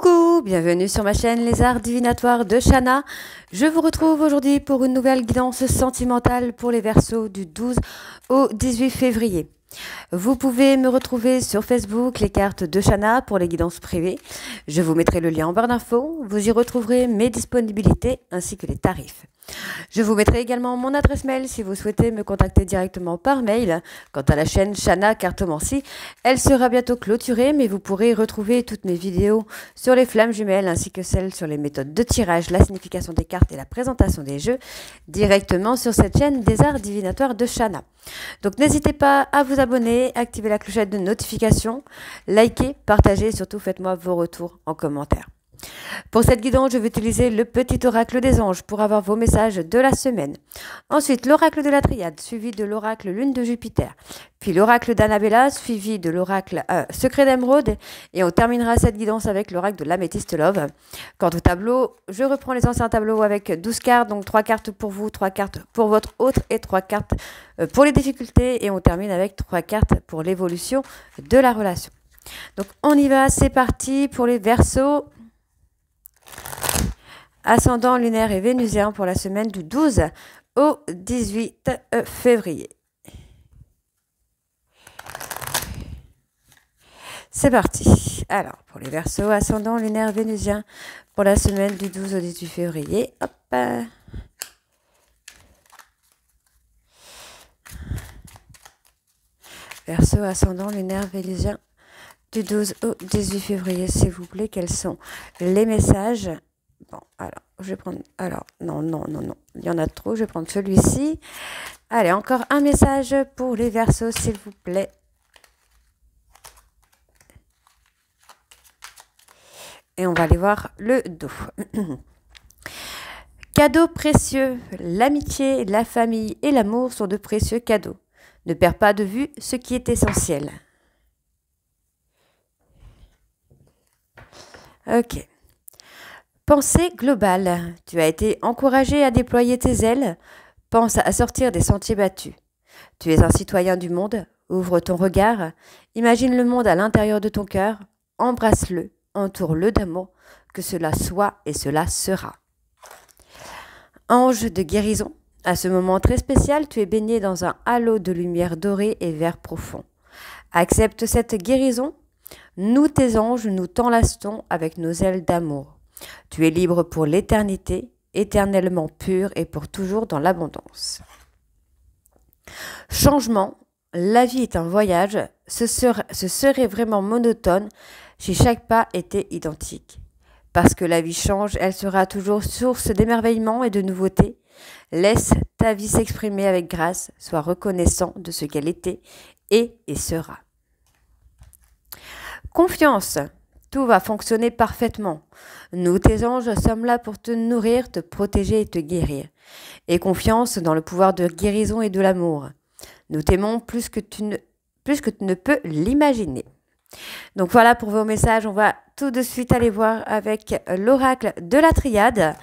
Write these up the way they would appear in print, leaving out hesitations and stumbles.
Coucou, bienvenue sur ma chaîne Les Arts Divinatoires de Shana. Je vous retrouve aujourd'hui pour une nouvelle guidance sentimentale pour les Verseaux du 12 au 18 février. Vous pouvez me retrouver sur Facebook, les cartes de Shana pour les guidances privées. Je vous mettrai le lien en barre d'infos. Vous y retrouverez mes disponibilités ainsi que les tarifs. Je vous mettrai également mon adresse mail si vous souhaitez me contacter directement par mail. Quant à la chaîne Shana Cartomancie, elle sera bientôt clôturée, mais vous pourrez retrouver toutes mes vidéos sur les flammes jumelles ainsi que celles sur les méthodes de tirage, la signification des cartes et la présentation des jeux directement sur cette chaîne des Arts Divinatoires de Shana. Donc n'hésitez pas à vous abonner, activer la clochette de notification, liker, partager et surtout faites-moi vos retours en commentaire. Pour cette guidance, je vais utiliser le petit oracle des anges pour avoir vos messages de la semaine. Ensuite, l'oracle de la Triade, suivi de l'oracle Lune de Jupiter. Puis l'oracle d'Annabella, suivi de l'oracle Secret d'Émeraude. Et on terminera cette guidance avec l'oracle de l'Améthyste Love. Quant au tableau, je reprends les anciens tableaux avec 12 cartes. Donc 3 cartes pour vous, 3 cartes pour votre autre et 3 cartes pour les difficultés. Et on termine avec 3 cartes pour l'évolution de la relation. Donc on y va, c'est parti pour les Verseaux. Ascendant lunaire et vénusien pour la semaine du 12 au 18 février. C'est parti. Alors, pour les Verseaux, ascendant lunaire vénusien pour la semaine du 12 au 18 février. Hop. Verseau, ascendant lunaire vénusien du 12 au 18 février, s'il vous plaît. Quels sont les messages? Bon, alors, je vais prendre... Alors, non. Il y en a trop, je vais prendre celui-ci. Allez, encore un message pour les Verseaux, s'il vous plaît. Et on va aller voir le dos. Cadeaux précieux. L'amitié, la famille et l'amour sont de précieux cadeaux. Ne perds pas de vue ce qui est essentiel. Ok. Pensée globale. Tu as été encouragé à déployer tes ailes. Pense à sortir des sentiers battus. Tu es un citoyen du monde. Ouvre ton regard. Imagine le monde à l'intérieur de ton cœur. Embrasse-le. Entoure-le d'amour. Que cela soit et cela sera. Ange de guérison. À ce moment très spécial, tu es baigné dans un halo de lumière dorée et vert profond. Accepte cette guérison. Nous, tes anges, nous t'enlaçons avec nos ailes d'amour. Tu es libre pour l'éternité, éternellement pur et pour toujours dans l'abondance. Changement. La vie est un voyage. Ce serait vraiment monotone si chaque pas était identique. Parce que la vie change, elle sera toujours source d'émerveillement et de nouveautés. Laisse ta vie s'exprimer avec grâce. Sois reconnaissant de ce qu'elle était et sera. Confiance. Tout va fonctionner parfaitement. Nous, tes anges, sommes là pour te nourrir, te protéger et te guérir. Et confiance dans le pouvoir de guérison et de l'amour. Nous t'aimons plus que tu ne peux l'imaginer. Donc voilà pour vos messages. On va tout de suite aller voir avec l'oracle de la Triade.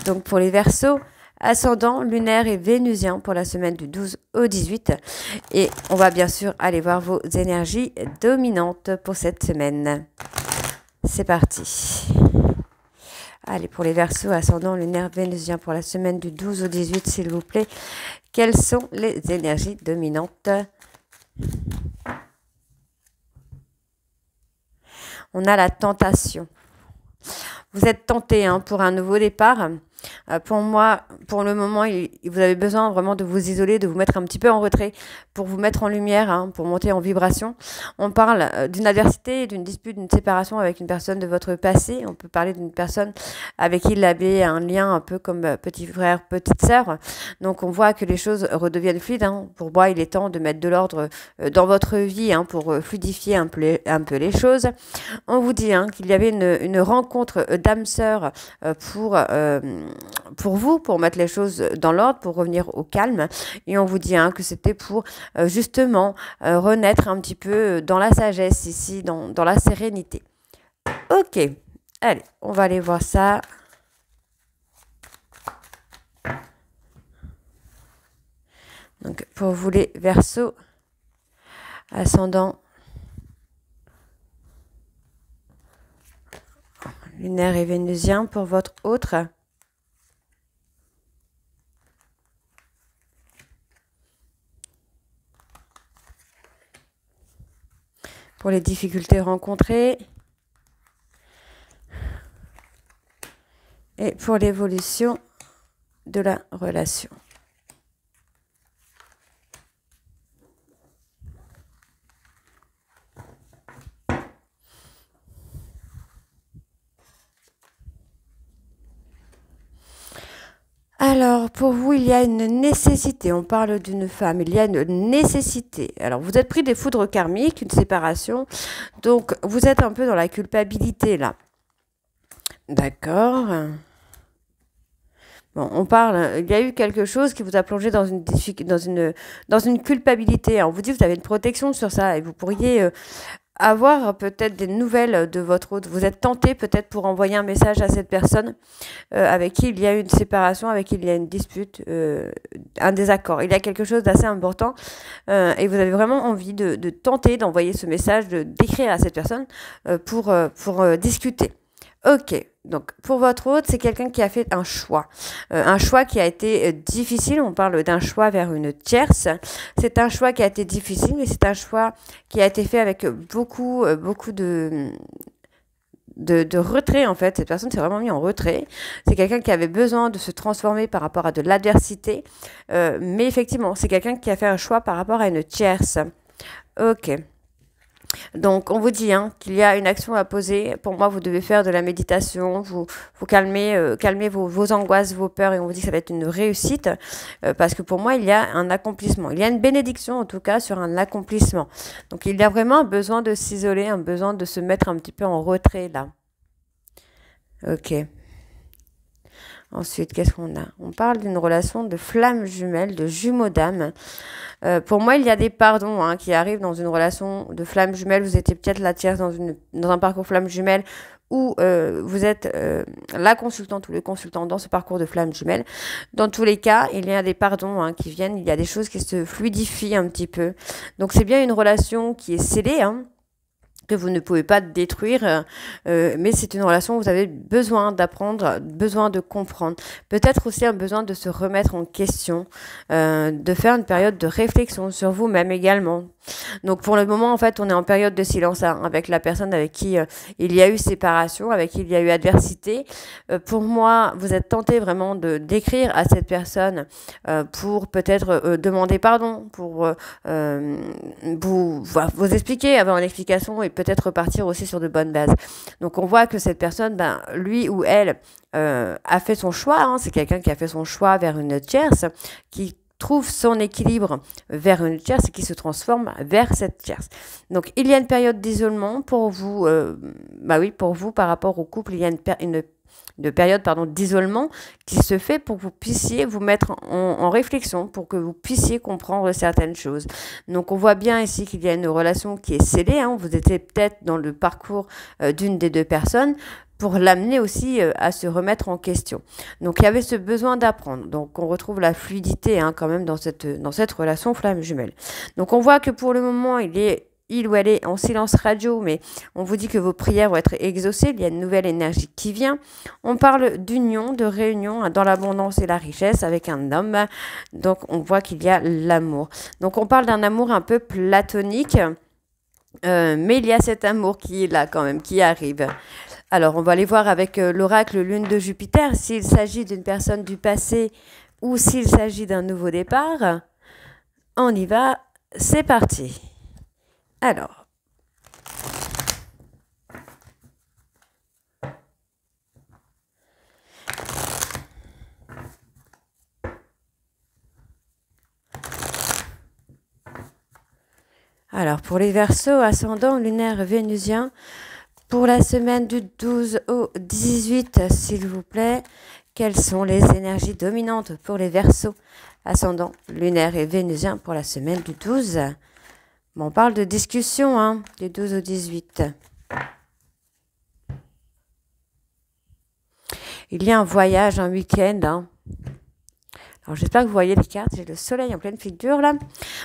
Donc pour les Verseaux, ascendant lunaire et vénusien pour la semaine du 12 au 18. Et on va bien sûr aller voir vos énergies dominantes pour cette semaine. C'est parti. Allez, pour les Verseaux, ascendant lunaire vénusien pour la semaine du 12 au 18, s'il vous plaît. Quelles sont les énergies dominantes? On a la tentation. Vous êtes tenté pour un nouveau départ. Pour moi, pour le moment, vous avez besoin vraiment de vous isoler, de vous mettre un petit peu en retrait pour vous mettre en lumière, pour monter en vibration. On parle d'une adversité, d'une dispute, d'une séparation avec une personne de votre passé. On peut parler d'une personne avec qui il avait un lien un peu comme petit frère, petite sœur. Donc on voit que les choses redeviennent fluides. Pour moi, il est temps de mettre de l'ordre dans votre vie pour fluidifier un peu les choses. On vous dit qu'il y avait une rencontre d'âmes sœurs pour vous, pour mettre les choses dans l'ordre, pour revenir au calme. Et on vous dit que c'était pour justement renaître un petit peu dans la sagesse ici, dans la sérénité. Ok, allez, on va aller voir ça. Donc pour vous les Verseaux, ascendant lunaire et vénusien pour votre autre. Pour les difficultés rencontrées. Et pour l'évolution de la relation. Alors, pour vous, il y a une nécessité. On parle d'une femme. Il y a une nécessité. Alors, vous êtes pris des foudres karmiques, une séparation. Donc, vous êtes un peu dans la culpabilité, là. D'accord. Bon, on parle, il y a eu quelque chose qui vous a plongé dans une culpabilité. On vous dit que vous avez une protection sur ça et vous pourriez avoir peut-être des nouvelles de votre autre. Vous êtes tenté peut-être pour envoyer un message à cette personne avec qui il y a eu une séparation, avec qui il y a une dispute, un désaccord. Il y a quelque chose d'assez important et vous avez vraiment envie de tenter d'envoyer ce message, d'écrire à cette personne pour discuter. Ok, donc pour votre autre, c'est quelqu'un qui a fait un choix qui a été difficile. On parle d'un choix vers une tierce. C'est un choix qui a été difficile, mais c'est un choix qui a été fait avec beaucoup de retrait en fait. Cette personne s'est vraiment mise en retrait. C'est quelqu'un qui avait besoin de se transformer par rapport à de l'adversité, mais effectivement, c'est quelqu'un qui a fait un choix par rapport à une tierce. Ok. Donc, on vous dit qu'il y a une action à poser. Pour moi, vous devez faire de la méditation, vous calmez vos angoisses, vos peurs, et on vous dit que ça va être une réussite, parce que pour moi, il y a un accomplissement. Il y a une bénédiction, en tout cas, sur un accomplissement. Donc, il y a vraiment un besoin de s'isoler, un besoin de se mettre un petit peu en retrait, là. Ok. Ensuite, qu'est-ce qu'on a? On parle d'une relation de flamme jumelle, de jumeaux d'âme. Pour moi, il y a des pardons qui arrivent dans une relation de flamme jumelle. Vous étiez peut-être la tierce dans un parcours flamme jumelle ou vous êtes la consultante ou le consultant dans ce parcours de flamme jumelle. Dans tous les cas, il y a des pardons qui viennent. Il y a des choses qui se fluidifient un petit peu. Donc, c'est bien une relation qui est scellée, que vous ne pouvez pas détruire, mais c'est une relation où vous avez besoin d'apprendre, besoin de comprendre, peut-être aussi un besoin de se remettre en question, de faire une période de réflexion sur vous-même également. Donc pour le moment, en fait, on est en période de silence avec la personne avec qui il y a eu séparation, avec qui il y a eu adversité. Pour moi, vous êtes tenté vraiment d'écrire à cette personne pour peut-être demander pardon, pour vous expliquer, avoir une explication et peut-être repartir aussi sur de bonnes bases. Donc on voit que cette personne, lui ou elle a fait son choix. C'est quelqu'un qui a fait son choix vers une tierce, qui trouve son équilibre vers une tierce et qui se transforme vers cette tierce. Donc il y a une période d'isolement pour vous, pour vous par rapport au couple, il y a une période d'isolement qui se fait pour que vous puissiez vous mettre en réflexion, pour que vous puissiez comprendre certaines choses. Donc on voit bien ici qu'il y a une relation qui est scellée. Vous étiez peut-être dans le parcours d'une des deux personnes, pour l'amener aussi à se remettre en question. Donc il y avait ce besoin d'apprendre. Donc on retrouve la fluidité quand même dans cette relation flamme jumelle. Donc on voit que pour le moment il ou elle est en silence radio, mais on vous dit que vos prières vont être exaucées. Il y a une nouvelle énergie qui vient. On parle d'union, de réunion dans l'abondance et la richesse avec un homme. Donc on voit qu'il y a l'amour. Donc on parle d'un amour un peu platonique, mais il y a cet amour qui est là quand même, qui arrive. Alors, on va aller voir avec l'oracle Lune de Jupiter s'il s'agit d'une personne du passé ou s'il s'agit d'un nouveau départ. On y va, c'est parti. Alors, pour les Verseaux, ascendant lunaire vénusien, pour la semaine du 12 au 18, s'il vous plaît, quelles sont les énergies dominantes pour les Verseaux, ascendant lunaire et vénusien pour la semaine du 12? Bon, on parle de discussion, du 12 au 18. Il y a un voyage, un week-end. Alors, j'espère que vous voyez les cartes. J'ai le soleil en pleine figure, là.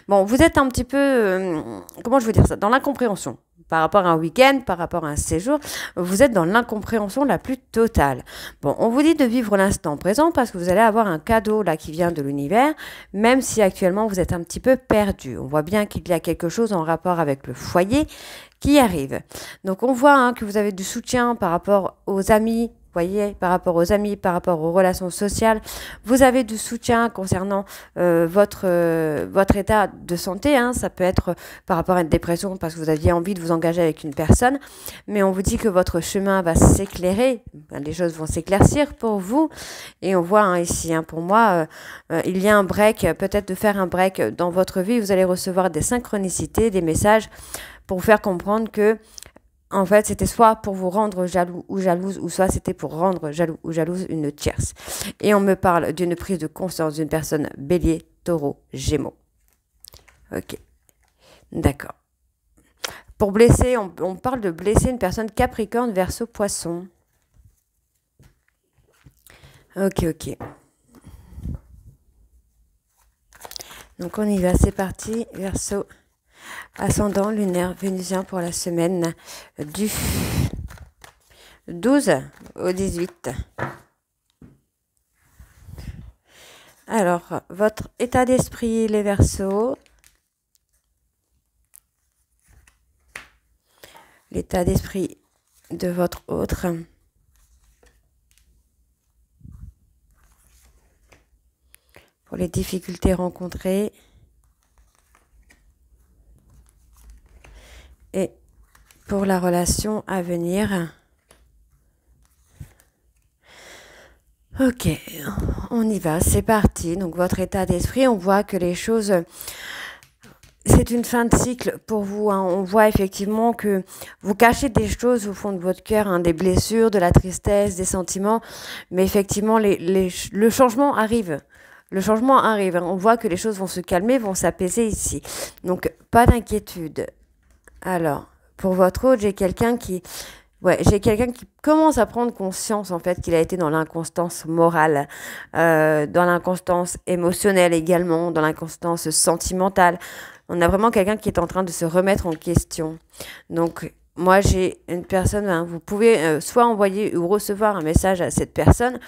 Bon, vous êtes un petit peu... comment je veux dire ça? Dans l'incompréhension. par rapport à un week-end, par rapport à un séjour, vous êtes dans l'incompréhension la plus totale. Bon, on vous dit de vivre l'instant présent parce que vous allez avoir un cadeau là qui vient de l'univers, même si actuellement vous êtes un petit peu perdu. On voit bien qu'il y a quelque chose en rapport avec le foyer qui arrive. Donc on voit que vous avez du soutien par rapport aux amis, voyez, par rapport aux amis, par rapport aux relations sociales. Vous avez du soutien concernant votre état de santé. Ça peut être par rapport à une dépression parce que vous aviez envie de vous engager avec une personne. Mais on vous dit que votre chemin va s'éclairer. Les choses vont s'éclaircir pour vous. Et on voit ici, pour moi, il y a un break, peut-être de faire un break dans votre vie. Vous allez recevoir des synchronicités, des messages pour vous faire comprendre que en fait, c'était soit pour vous rendre jaloux ou jalouse, ou soit c'était pour rendre jaloux ou jalouse une tierce. Et on me parle d'une prise de conscience d'une personne bélier, taureau, gémeaux. Ok, d'accord. Pour blesser, on parle de blesser une personne capricorne, verseau, poisson. Ok. Donc on y va, c'est parti, verseau. Ascendant lunaire vénusien pour la semaine du 12 au 18. Alors, votre état d'esprit, les Verseaux. L'état d'esprit de votre autre. Pour les difficultés rencontrées. Et pour la relation à venir. Ok, on y va, c'est parti. Donc votre état d'esprit, on voit que les choses, c'est une fin de cycle pour vous. On voit effectivement que vous cachez des choses au fond de votre cœur, des blessures, de la tristesse, des sentiments. Mais effectivement, le changement arrive. Le changement arrive. On voit que les choses vont se calmer, vont s'apaiser ici. Donc pas d'inquiétude. Alors, pour votre autre, j'ai quelqu'un qui commence à prendre conscience, en fait, qu'il a été dans l'inconstance morale, dans l'inconstance émotionnelle également, dans l'inconstance sentimentale. On a vraiment quelqu'un qui est en train de se remettre en question. Donc, moi, j'ai une personne, vous pouvez soit envoyer ou recevoir un message à cette personne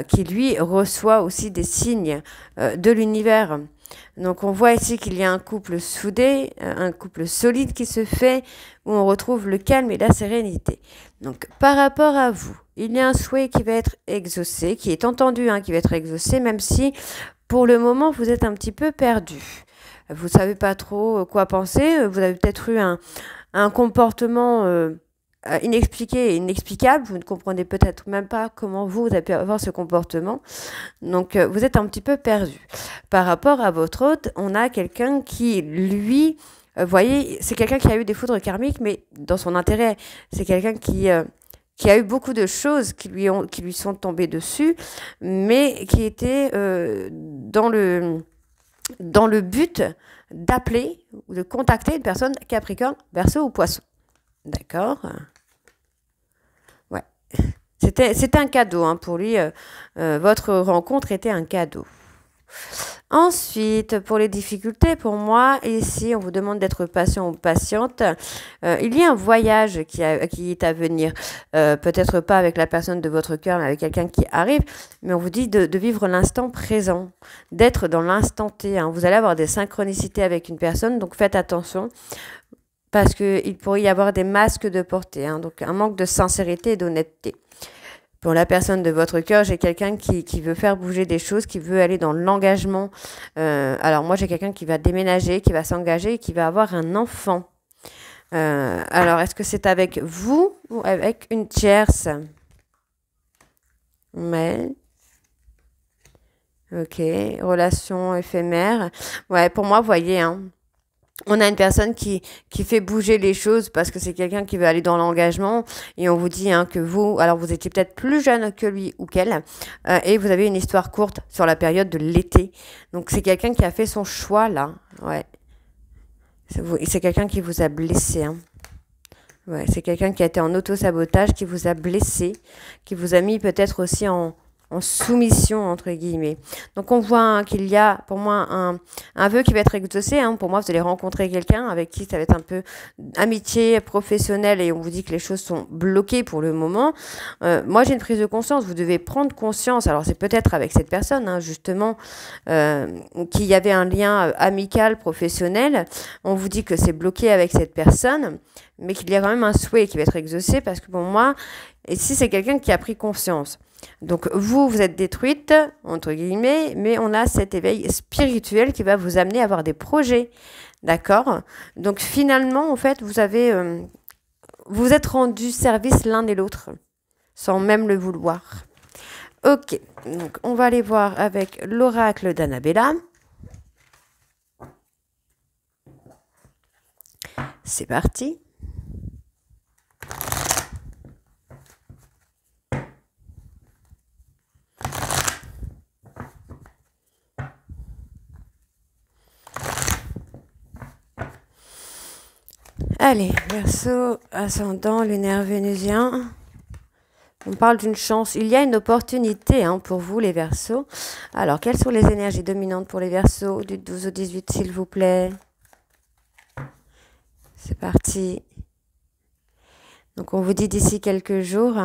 qui, lui, reçoit aussi des signes de l'univers. Donc on voit ici qu'il y a un couple soudé, un couple solide qui se fait, où on retrouve le calme et la sérénité. Donc par rapport à vous, il y a un souhait qui va être exaucé, qui est entendu, qui va être exaucé, même si pour le moment vous êtes un petit peu perdu. Vous ne savez pas trop quoi penser, vous avez peut-être eu un comportement inexpliqué et inexplicable, vous ne comprenez peut-être même pas comment vous avez pu avoir ce comportement, donc vous êtes un petit peu perdu. Par rapport à votre hôte, on a quelqu'un qui, lui, voyez, c'est quelqu'un qui a eu des foudres karmiques, mais dans son intérêt, c'est quelqu'un qui a eu beaucoup de choses qui lui sont tombées dessus, mais qui était dans le but d'appeler ou de contacter une personne Capricorne, Verseau ou Poisson. D'accord. Ouais. C'était un cadeau pour lui. Votre rencontre était un cadeau. Ensuite, pour les difficultés, pour moi, ici, on vous demande d'être patient ou patiente. Il y a un voyage qui est à venir. Peut-être pas avec la personne de votre cœur, mais avec quelqu'un qui arrive. Mais on vous dit de vivre l'instant présent, d'être dans l'instant T. Vous allez avoir des synchronicités avec une personne, donc faites attention. Parce qu'il pourrait y avoir des masques de portée, donc un manque de sincérité et d'honnêteté. Pour la personne de votre cœur, j'ai quelqu'un qui veut faire bouger des choses, qui veut aller dans l'engagement. Alors moi, j'ai quelqu'un qui va déménager, qui va s'engager et qui va avoir un enfant. Alors, est-ce que c'est avec vous ou avec une tierce? Mais... Ok, relation éphémère. Ouais, pour moi, vous voyez, on a une personne qui fait bouger les choses parce que c'est quelqu'un qui veut aller dans l'engagement et on vous dit que vous, alors vous étiez peut-être plus jeune que lui ou qu'elle et vous avez une histoire courte sur la période de l'été. Donc c'est quelqu'un qui a fait son choix là, ouais. C'est quelqu'un qui vous a blessé. Ouais, c'est quelqu'un qui a été en auto-sabotage, qui vous a blessé, qui vous a mis peut-être aussi en en soumission, entre guillemets. Donc, on voit hein, qu'il y a, pour moi, un vœu qui va être exaucé. Hein. Pour moi, vous allez rencontrer quelqu'un avec qui ça va être un peu amitié professionnelle et on vous dit que les choses sont bloquées pour le moment. Moi, j'ai une prise de conscience. Vous devez prendre conscience. Alors, c'est peut-être avec cette personne, hein, justement, qu'il y avait un lien amical, professionnel. On vous dit que c'est bloqué avec cette personne, mais qu'il y a quand même un souhait qui va être exaucé parce que pour moi, ici, c'est quelqu'un qui a pris conscience. Donc, vous êtes détruite, entre guillemets, mais on a cet éveil spirituel qui va vous amener à avoir des projets. D'accord? Donc, finalement, en fait, vous êtes rendu service l'un et l'autre, sans même le vouloir. Ok, donc on va aller voir avec l'oracle d'Annabella. C'est parti. Allez, Verseau, ascendant, lunaire vénusien. On parle d'une chance. Il y a une opportunité hein, pour vous, les Verseaux. Alors, quelles sont les énergies dominantes pour les Verseaux du 12 au 18, s'il vous plaît? C'est parti. Donc, on vous dit d'ici quelques jours.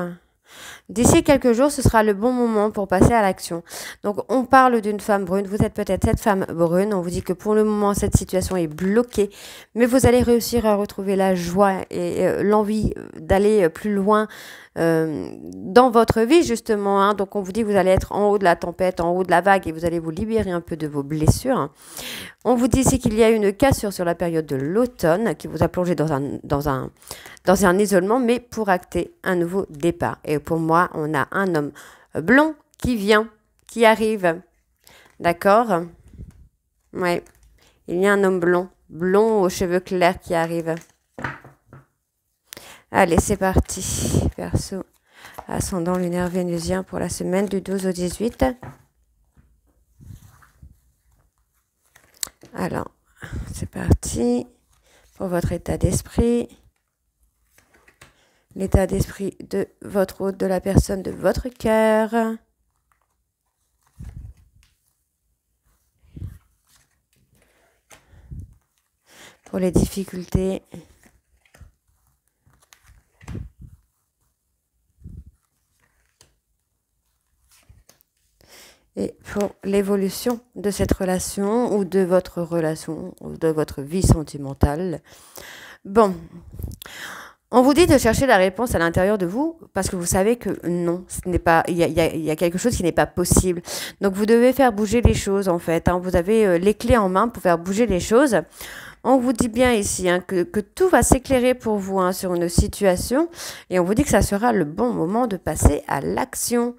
D'ici quelques jours, ce sera le bon moment pour passer à l'action. Donc, on parle d'une femme brune. Vous êtes peut-être cette femme brune. On vous dit que pour le moment, cette situation est bloquée. Mais vous allez réussir à retrouver la joie et l'envie d'aller plus loin dans votre vie, justement. Hein. Donc, on vous dit que vous allez être en haut de la tempête, en haut de la vague et vous allez vous libérer un peu de vos blessures. On vous dit ici qu'il y a une cassure sur la période de l'automne qui vous a plongé dans un isolement, mais pour acter un nouveau départ. Et pour moi, on a un homme blond qui vient, qui arrive. D'accord? Ouais. Il y a un homme blond aux cheveux clairs qui arrive. Allez, c'est parti. Verseau, ascendant lunaire vénusien pour la semaine du 12 au 18. Alors, c'est parti pour votre état d'esprit. L'état d'esprit de votre hôte, de la personne de votre cœur. Pour les difficultés. Et pour l'évolution de cette relation ou de votre relation ou de votre vie sentimentale. Bon, on vous dit de chercher la réponse à l'intérieur de vous parce que vous savez que non, ce n'est pas, il y a quelque chose qui n'est pas possible. Donc vous devez faire bouger les choses en fait. Hein. Vous avez les clés en main pour faire bouger les choses. On vous dit bien ici hein, que tout va s'éclairer pour vous hein, sur une situation et on vous dit que ça sera le bon moment de passer à l'action.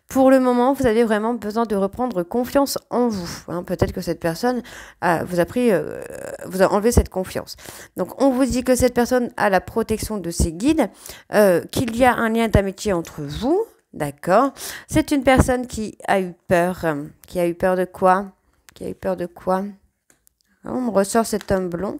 Pour le moment, vous avez vraiment besoin de reprendre confiance en vous. Hein. Peut-être que cette personne vous a enlevé cette confiance. Donc, on vous dit que cette personne a la protection de ses guides, qu'il y a un lien d'amitié entre vous. D'accord? C'est une personne qui a eu peur. Qui a eu peur de quoi? Qui a eu peur de quoi? On me ressort cet homme blond.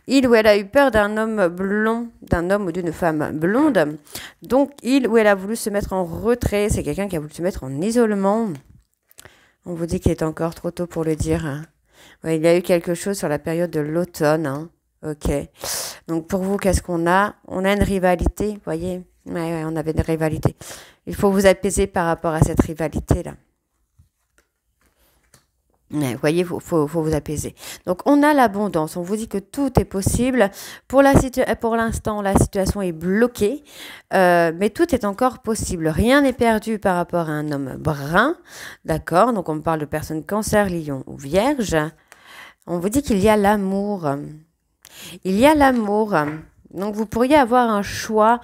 Il ou elle a eu peur d'un homme blond, d'un homme ou d'une femme blonde. Donc, il ou elle a voulu se mettre en retrait. C'est quelqu'un qui a voulu se mettre en isolement. On vous dit qu'il est encore trop tôt pour le dire. Ouais, il y a eu quelque chose sur la période de l'automne. Hein. Ok. Donc, pour vous, qu'est-ce qu'on a? On a une rivalité, vous voyez? Ouais, on avait une rivalité. Il faut vous apaiser par rapport à cette rivalité-là. Ouais, vous voyez, faut vous apaiser. Donc, on a l'abondance. On vous dit que tout est possible. Pour l'instant, la situation est bloquée, mais tout est encore possible. Rien n'est perdu par rapport à un homme brun. D'accord? Donc, on parle de personnes cancer, lion ou vierge. On vous dit qu'il y a l'amour. Il y a l'amour. Donc, vous pourriez avoir un choix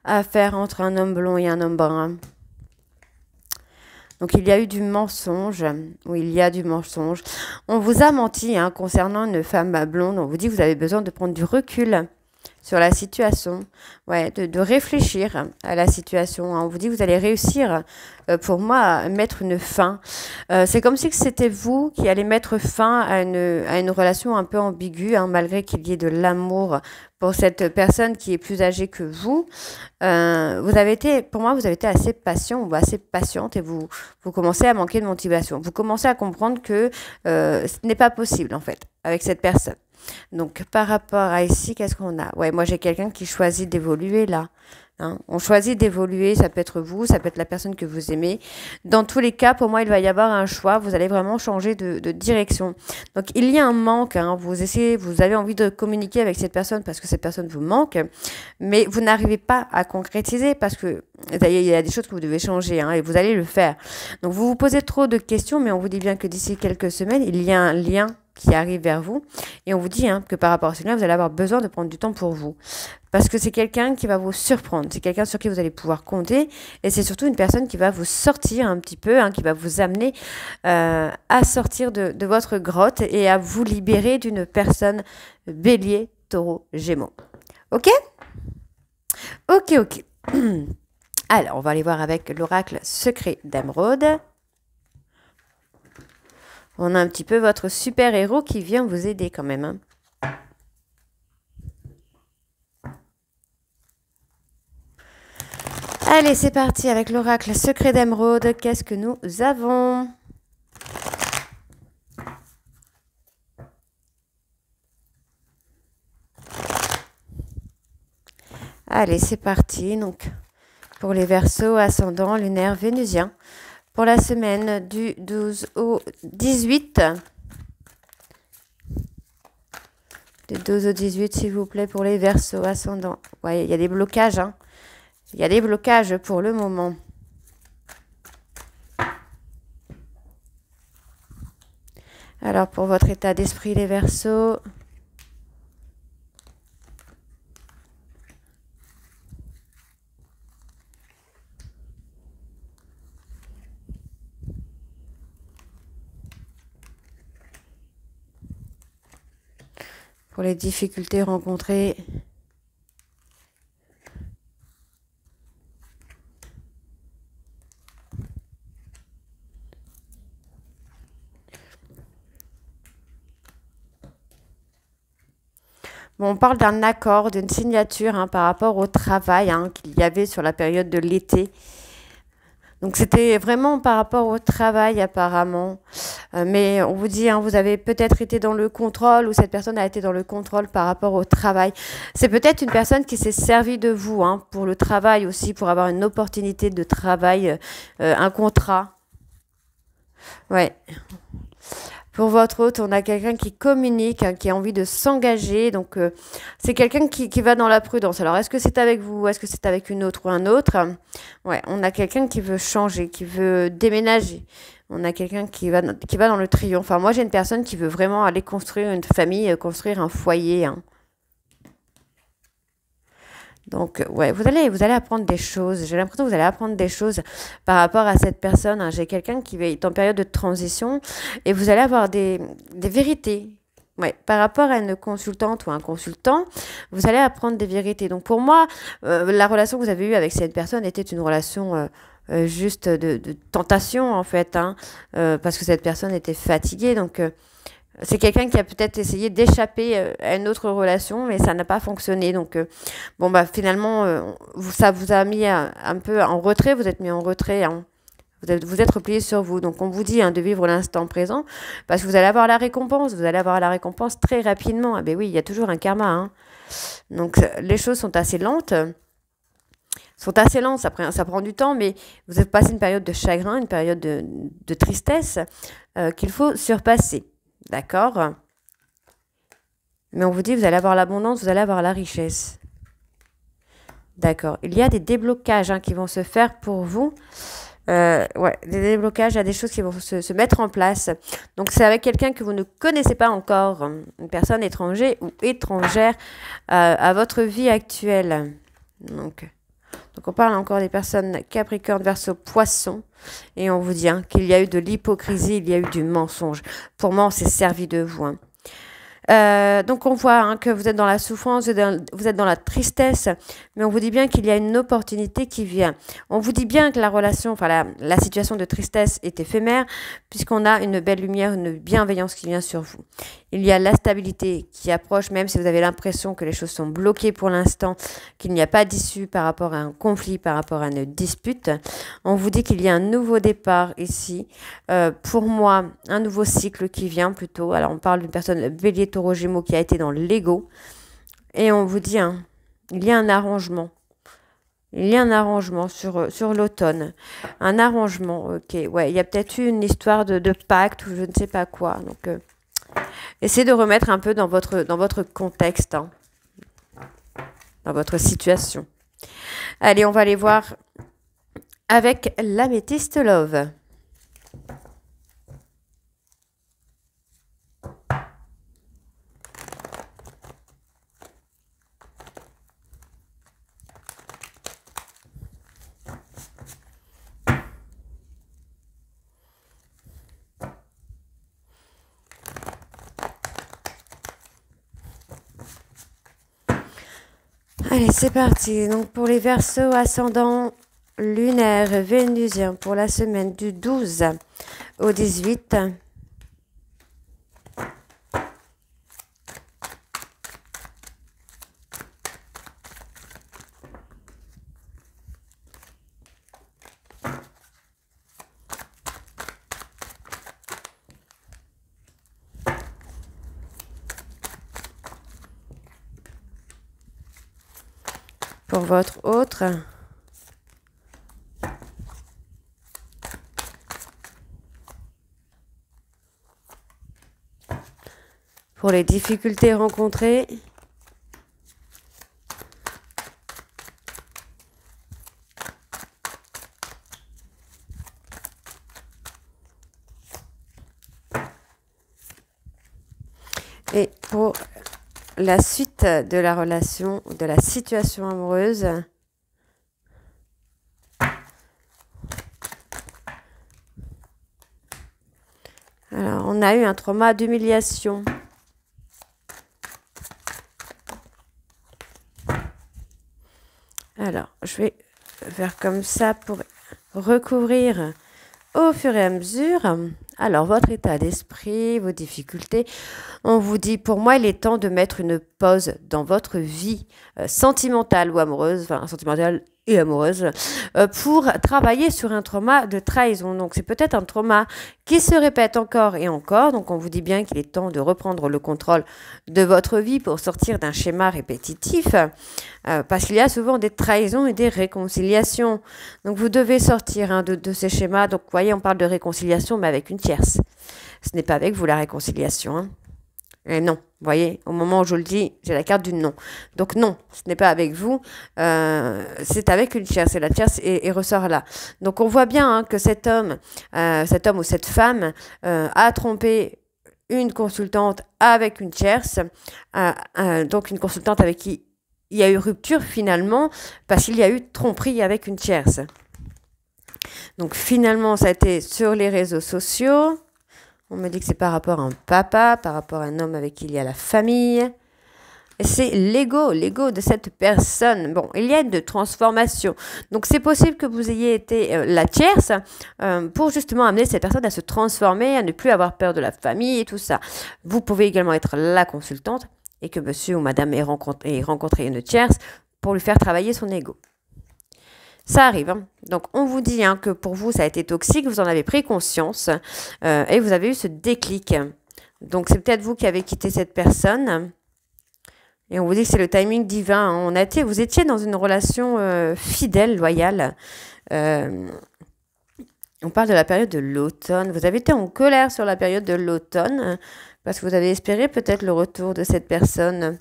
à faire entre un homme blond et un homme brun. Donc, il y a eu du mensonge. Oui, il y a du mensonge. On vous a menti hein, concernant une femme blonde. On vous dit que vous avez besoin de prendre du recul sur la situation, ouais, de réfléchir à la situation, hein. On vous dit que vous allez réussir, pour moi, à mettre une fin. C'est comme si c'était vous qui allez mettre fin à une relation un peu ambiguë, hein, malgré qu'il y ait de l'amour pour cette personne qui est plus âgée que vous. Vous avez été, pour moi, vous avez été assez patient ou assez patiente et vous commencez à manquer de motivation. Vous commencez à comprendre que ce n'est pas possible, en fait, avec cette personne. Donc, par rapport à ici, qu'est-ce qu'on a? Ouais, moi, j'ai quelqu'un qui choisit d'évoluer là. Hein. On choisit d'évoluer, ça peut être vous, ça peut être la personne que vous aimez. Dans tous les cas, pour moi, il va y avoir un choix. Vous allez vraiment changer de direction. Donc, il y a un manque. Hein. Vous essayez, vous avez envie de communiquer avec cette personne parce que cette personne vous manque, mais vous n'arrivez pas à concrétiser parce que il y a des choses que vous devez changer, hein, et vous allez le faire. Donc, vous vous posez trop de questions, mais on vous dit bien que d'ici quelques semaines, il y a un lien qui arrive vers vous. Et on vous dit, hein, que par rapport à cela, vous allez avoir besoin de prendre du temps pour vous. Parce que c'est quelqu'un qui va vous surprendre. C'est quelqu'un sur qui vous allez pouvoir compter. Et c'est surtout une personne qui va vous sortir un petit peu, hein, qui va vous amener à sortir de votre grotte et à vous libérer d'une personne bélier, taureau, gémeaux. Ok? Ok, ok. Alors, on va aller voir avec l'oracle secret d'Émeraude. On a un petit peu votre super-héros qui vient vous aider quand même. Hein. Allez, c'est parti avec l'oracle secret d'Émeraude. Qu'est-ce que nous avons? Allez, c'est parti. Donc, pour les Verseaux, ascendant, lunaire, vénusien. Pour la semaine du 12 au 18. Du 12 au 18, s'il vous plaît, pour les Verseaux, ascendant. Ouais, il y a des blocages, hein. Il y a des blocages pour le moment. Alors, pour votre état d'esprit, les Verseaux. Pour les difficultés rencontrées. Bon, on parle d'un accord, d'une signature, hein, par rapport au travail, hein, qu'il y avait sur la période de l'été. Donc c'était vraiment par rapport au travail apparemment. Mais on vous dit, hein, vous avez peut-être été dans le contrôle ou cette personne a été dans le contrôle par rapport au travail. C'est peut-être une personne qui s'est servie de vous, hein, pour le travail aussi, pour avoir une opportunité de travail, un contrat. Ouais. Pour votre hôte, on a quelqu'un qui communique, hein, qui a envie de s'engager. Donc, c'est quelqu'un qui va dans la prudence. Alors, est-ce que c'est avec vous? Est-ce que c'est avec une autre ou un autre? Ouais, on a quelqu'un qui veut changer, qui veut déménager. On a quelqu'un qui va dans le triomphe. Enfin, moi, j'ai une personne qui veut vraiment aller construire une famille, construire un foyer. Hein. Donc, ouais, vous allez apprendre des choses. J'ai l'impression que vous allez apprendre des choses par rapport à cette personne. Hein. J'ai quelqu'un qui est en période de transition et vous allez avoir des vérités. Ouais, par rapport à une consultante ou un consultant, vous allez apprendre des vérités. Donc, pour moi, la relation que vous avez eue avec cette personne était une relation juste de tentation, en fait, hein, parce que cette personne était fatiguée. Donc, c'est quelqu'un qui a peut-être essayé d'échapper à une autre relation, mais ça n'a pas fonctionné. Donc, bon, bah, finalement, ça vous a mis un peu en retrait. Vous êtes mis en retrait. Hein. Vous êtes replié sur vous. Donc, on vous dit, hein, de vivre l'instant présent parce que vous allez avoir la récompense. Vous allez avoir la récompense très rapidement. Ah ben oui, il y a toujours un karma. Hein. Donc, les choses sont assez lentes. Ça prend du temps, mais vous avez passé une période de chagrin, une période de tristesse qu'il faut surpasser. D'accord? Mais on vous dit, vous allez avoir l'abondance, vous allez avoir la richesse. D'accord. Il y a des déblocages, hein, qui vont se faire pour vous. Ouais, des déblocages, il y a des choses qui vont se mettre en place. Donc, c'est avec quelqu'un que vous ne connaissez pas encore, hein, une personne étrangère ou étrangère à votre vie actuelle. Donc, on parle encore des personnes Capricorne, Verseau, Poisson. Et on vous dit, hein, qu'il y a eu de l'hypocrisie, il y a eu du mensonge. Pour moi, on s'est servi de vous. Hein. Donc on voit hein, que vous êtes dans la souffrance, vous êtes dans la tristesse, mais on vous dit bien qu'il y a une opportunité qui vient. On vous dit bien que la relation, enfin la situation de tristesse est éphémère, puisqu'on a une belle lumière, une bienveillance qui vient sur vous. Il y a la stabilité qui approche, même si vous avez l'impression que les choses sont bloquées pour l'instant, qu'il n'y a pas d'issue par rapport à un conflit, par rapport à une dispute. On vous dit qu'il y a un nouveau départ ici. Pour moi, un nouveau cycle qui vient plutôt. Alors on parle d'une personne bélier taureau gémeaux qui a été dans l'ego. Et on vous dit, hein, il y a un arrangement. Il y a un arrangement sur l'automne. Un arrangement, ok. Ouais, il y a peut-être eu une histoire de pacte ou je ne sais pas quoi. Donc, essayez de remettre un peu dans votre contexte, hein, dans votre situation. Allez, on va aller voir avec l'améthyste love. Allez, c'est parti. Donc, pour les Verseaux ascendant lunaire vénusien pour la semaine du 12 au 18. Pour votre autre. Pour les difficultés rencontrées. Et pour la suite de la relation, de la situation amoureuse. Alors, on a eu un trauma d'humiliation. Alors, je vais faire comme ça pour recouvrir au fur et à mesure. Alors, votre état d'esprit, vos difficultés. On vous dit, pour moi, il est temps de mettre une pause dans votre vie sentimentale ou amoureuse, enfin sentimentale et amoureuse, pour travailler sur un trauma de trahison. Donc, c'est peut-être un trauma qui se répète encore et encore. Donc, on vous dit bien qu'il est temps de reprendre le contrôle de votre vie pour sortir d'un schéma répétitif, parce qu'il y a souvent des trahisons et des réconciliations. Donc, vous devez sortir hein, de ces schémas. Donc, vous voyez, on parle de réconciliation, mais avec une tierce. Ce n'est pas avec vous la réconciliation, hein. Et non, vous voyez, au moment où je le dis, j'ai la carte du non. Donc non, ce n'est pas avec vous, c'est avec une tierce. Et la tierce et ressort là. Donc on voit bien hein, que cet homme ou cette femme a trompé une consultante avec une tierce. Donc une consultante avec qui il y a eu rupture finalement parce qu'il y a eu tromperie avec une tierce. Donc finalement, ça a été sur les réseaux sociaux. On me dit que c'est par rapport à un papa, par rapport à un homme avec qui il y a la famille. Et c'est l'ego de cette personne. Bon, il y a une transformation. Donc, c'est possible que vous ayez été la tierce pour justement amener cette personne à se transformer, à ne plus avoir peur de la famille et tout ça. Vous pouvez également être la consultante et que monsieur ou madame ait rencontré une tierce pour lui faire travailler son ego. Ça arrive. Hein. Donc, on vous dit hein, que pour vous, ça a été toxique, vous en avez pris conscience et vous avez eu ce déclic. Donc, c'est peut-être vous qui avez quitté cette personne. Et on vous dit que c'est le timing divin. Hein. Vous étiez dans une relation fidèle, loyale. On parle de la période de l'automne. Vous avez été en colère sur la période de l'automne parce que vous avez espéré peut-être le retour de cette personne.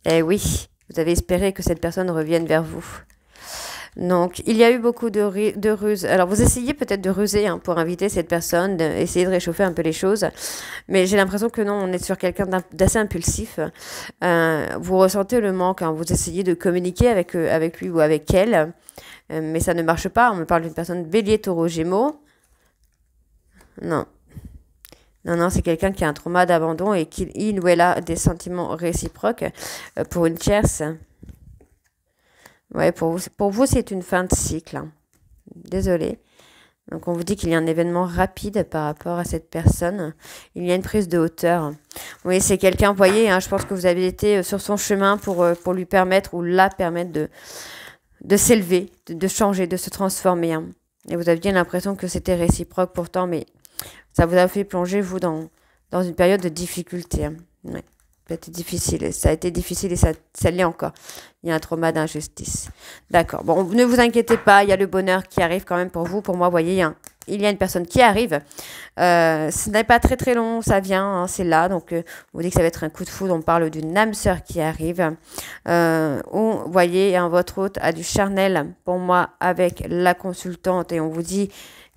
Eh oui, vous avez espéré que cette personne revienne vers vous. Donc, il y a eu beaucoup de ruses. Alors, vous essayez peut-être de ruser hein, pour inviter cette personne, essayer de réchauffer un peu les choses. Mais j'ai l'impression que non, on est sur quelqu'un d'assez impulsif. Vous ressentez le manque. Hein, vous essayez de communiquer avec lui ou avec elle. Mais ça ne marche pas. On me parle d'une personne bélier, taureau, gémeaux. Non. Non, non, c'est quelqu'un qui a un trauma d'abandon et qu'il ou elle a des sentiments réciproques pour une tierce. Ouais, pour vous, c'est une fin de cycle, hein. Désolée. Donc on vous dit qu'il y a un événement rapide par rapport à cette personne. Il y a une prise de hauteur. Oui, c'est quelqu'un, vous voyez, hein, je pense que vous avez été sur son chemin pour lui permettre ou la permettre de s'élever, de changer, de se transformer, hein. Et vous aviez l'impression que c'était réciproque pourtant, mais ça vous a fait plonger, vous, dans une période de difficulté, hein. Ouais. Ça a été difficile, ça a été difficile et ça l'est encore. Il y a un trauma d'injustice. D'accord. Bon, ne vous inquiétez pas, il y a le bonheur qui arrive quand même pour vous. Pour moi, vous voyez, il y a une personne qui arrive. Ce n'est pas très très long, ça vient, hein, c'est là. Donc, on vous dit que ça va être un coup de foudre. On parle d'une âme sœur qui arrive. Vous voyez, hein, votre hôte a du charnel pour moi avec la consultante et on vous dit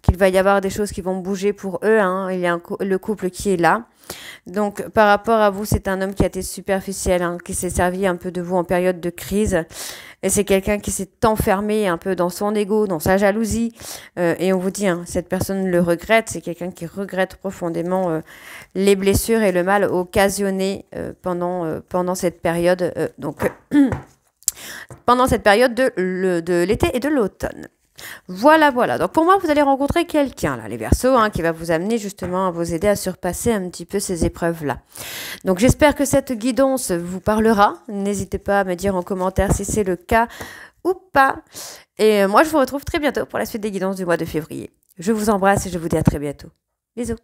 qu'il va y avoir des choses qui vont bouger pour eux, hein. Il y a le couple qui est là. Donc, par rapport à vous, c'est un homme qui a été superficiel, hein, qui s'est servi un peu de vous en période de crise. Et c'est quelqu'un qui s'est enfermé un peu dans son ego, dans sa jalousie. Et on vous dit, hein, cette personne le regrette. C'est quelqu'un qui regrette profondément les blessures et le mal occasionné pendant cette période. Pendant cette période de l'été et de l'automne. Voilà, voilà. Donc pour moi, vous allez rencontrer quelqu'un, là, les Verseaux, hein, qui va vous amener justement à vous aider à surpasser un petit peu ces épreuves-là. Donc j'espère que cette guidance vous parlera. N'hésitez pas à me dire en commentaire si c'est le cas ou pas. Et moi, je vous retrouve très bientôt pour la suite des guidances du mois de février. Je vous embrasse et je vous dis à très bientôt. Bisous.